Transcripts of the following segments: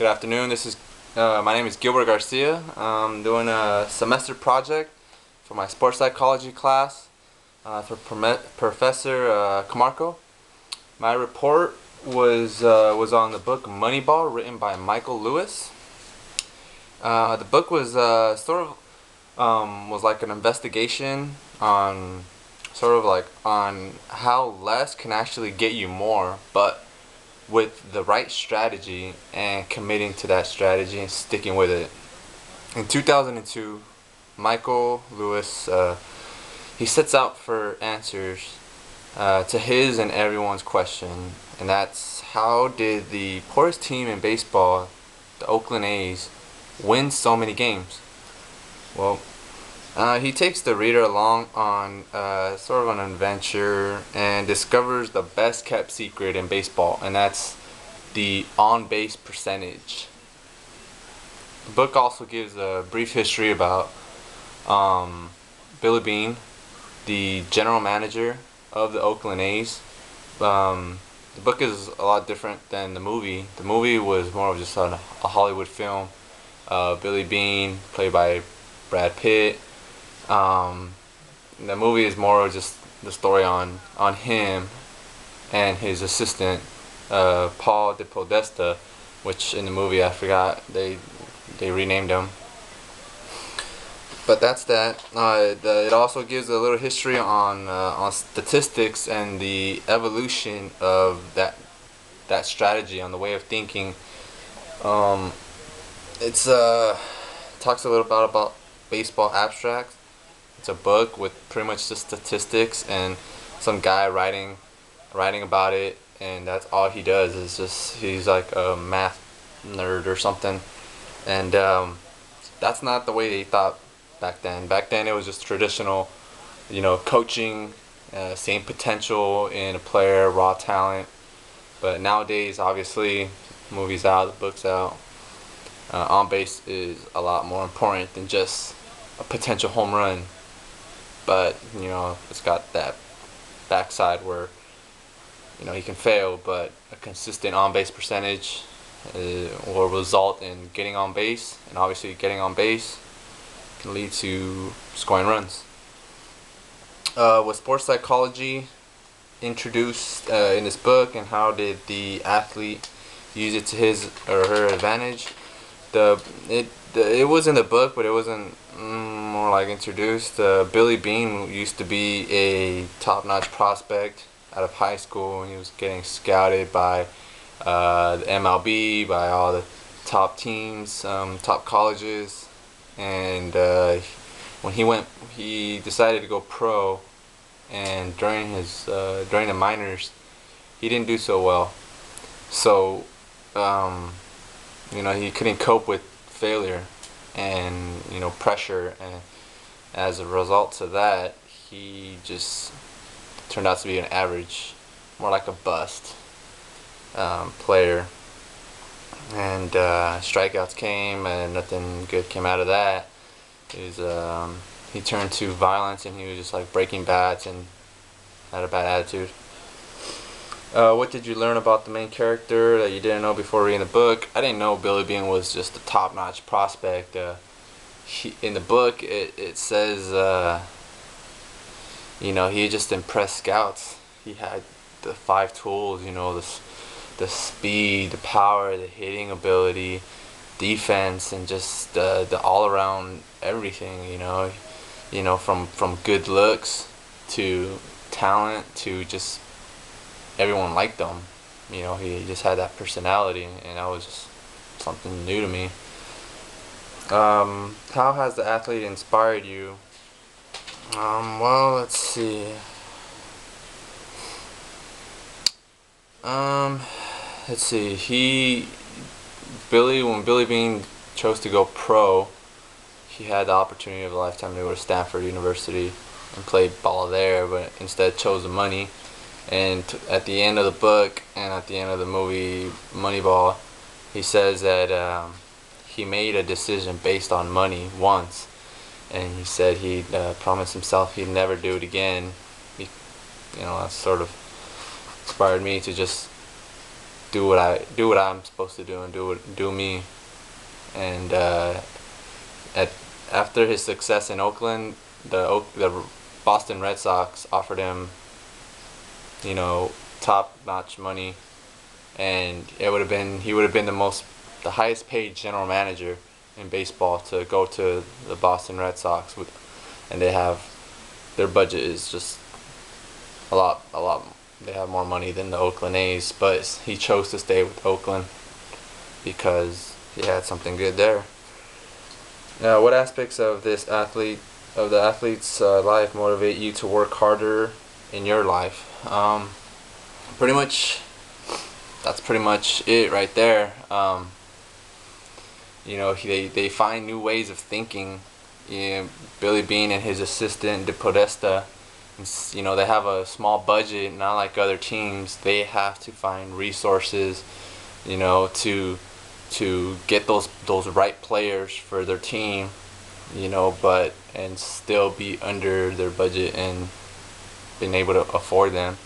Good afternoon. My name is Gilbert Garcia. I'm doing a semester project for my sports psychology class for Professor Camarco. My report was on the book MoneyBall, written by Michael Lewis. The book was was like an investigation on on how less can actually get you more, but with the right strategy and committing to that strategy and sticking with it. In 2002, Michael Lewis he sets out for answers to his and everyone's question, and that's: how did the poorest team in baseball, the Oakland A's, win so many games? Well, he takes the reader along on sort of an adventure and discovers the best kept secret in baseball, and that's the on-base percentage. The book also gives a brief history about Billy Beane, the general manager of the Oakland A's. The book is a lot different than the movie. The movie was more of just a Hollywood film. Billy Beane, played by Brad Pitt. The movie is more of just the story on him and his assistant, Paul DePodesta, which in the movie I forgot they renamed him. But that's that. It also gives a little history on statistics and the evolution of that strategy, on the way of thinking. It's talks a little about baseball abstracts. It's a book with pretty much just statistics and some guy writing about it, and that's all he does. Is just, he's like a math nerd or something, and that's not the way they thought back then. Back then it was just traditional, coaching, seeing potential in a player, raw talent. But nowadays, obviously, movies out, the book's out. On base is a lot more important than just a potential home run. But it's got that backside where he can fail, but a consistent on base percentage will result in getting on base, and obviously getting on base can lead to scoring runs. Was sports psychology introduced in this book, and how did the athlete use it to his or her advantage? It was in the book, but it wasn't more like introduced. Billy Beane used to be a top-notch prospect out of high school, and he was getting scouted by the MLB, by all the top teams, top colleges, and when he decided to go pro, and during the minors, he didn't do so well. So he couldn't cope with failure and pressure, and as a result of that, he just turned out to be an average, more like a bust player. And strikeouts came, and nothing good came out of that. He turned to violence, and he was just like breaking bats and had a bad attitude. What did you learn about the main character that you didn't know before reading the book? I didn't know Billy Beane was just a top-notch prospect. In the book, it says he just impressed scouts. He had the 5 tools, the speed, the power, the hitting ability, defense, and just the all-around everything. From good looks to talent to just everyone liked him. He just had that personality, and that was just something new to me. How has the athlete inspired you? Well, let's see. When Billy Beane chose to go pro, he had the opportunity of a lifetime to go to Stanford University and play ball there, but instead chose the money. And at the end of the book and at the end of the movie Moneyball, he says that he made a decision based on money once, and he said he'd promised himself he'd never do it again. That sort of inspired me to just do what I'm supposed to do and do me. And at after his success in Oakland, the Boston Red Sox offered him, you know, top-notch money, and he would have been the highest paid general manager in baseball to go to the Boston Red Sox, and their budget is just a lot. They have more money than the Oakland A's, but he chose to stay with Oakland because he had something good there. Now, what aspects of the athlete's life motivate you to work harder in your life? Pretty much, that's pretty much it right there. You know, they find new ways of thinking. You know, Billy Beane and his assistant De Podesta, you know, they have a small budget, not like other teams. They have to find resources, you know, to get those right players for their team, you know, and still be under their budget and being able to afford them.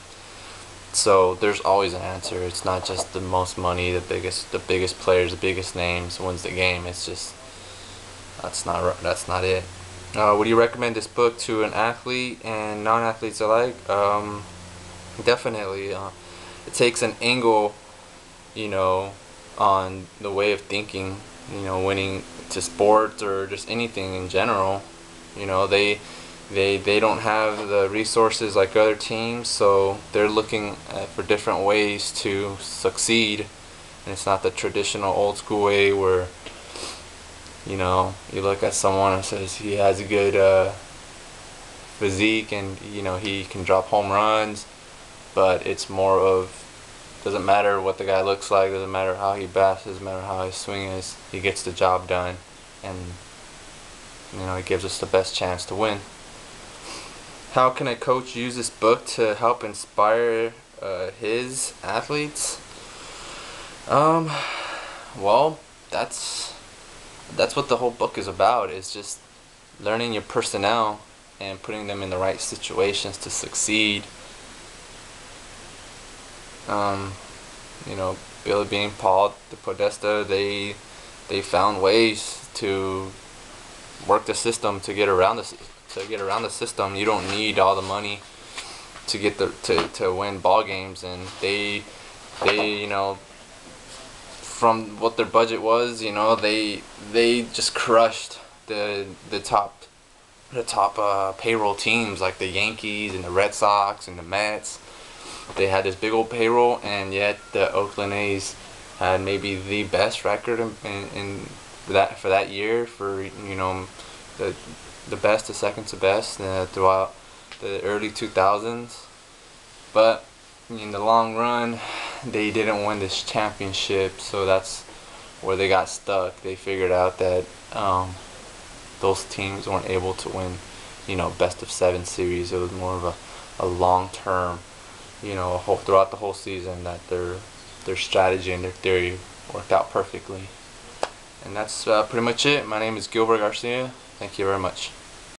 So there's always an answer. It's not just the most money, the biggest players, the biggest names wins the game. It's just that's not it. Would you recommend this book to an athlete and non-athletes alike? Definitely. It takes an angle, you know, on the way of thinking, you know, winning to sports or just anything in general. You know, they don't have the resources like other teams, so they're looking for different ways to succeed, and it's not the traditional old school way where, you know, you look at someone and says he has a good physique and, you know, he can drop home runs, but it's more of, doesn't matter what the guy looks like, doesn't matter how he bats, doesn't matter how his swing is, he gets the job done, and, you know, it gives us the best chance to win. How can a coach use this book to help inspire his athletes? Well, that's what the whole book is about. It's just learning your personnel and putting them in the right situations to succeed. You know, Billy Beane, Paul De Podesta, they found ways to work the system to get around the system. You don't need all the money to get to win ball games, and they you know, from what their budget was, you know, they just crushed the top payroll teams like the Yankees and the Red Sox and the Mets. They had this big old payroll, and yet the Oakland A's had maybe the best record in that for that year, for, you know, the best, the second to best throughout the early 2000s. But in the long run, they didn't win this championship, so that's where they got stuck. They figured out that those teams weren't able to win, you know, best of 7 series. It was more of a long-term, you know, throughout the whole season, that their strategy and their theory worked out perfectly. And that's pretty much it. My name is Gilbert Garcia. Thank you very much.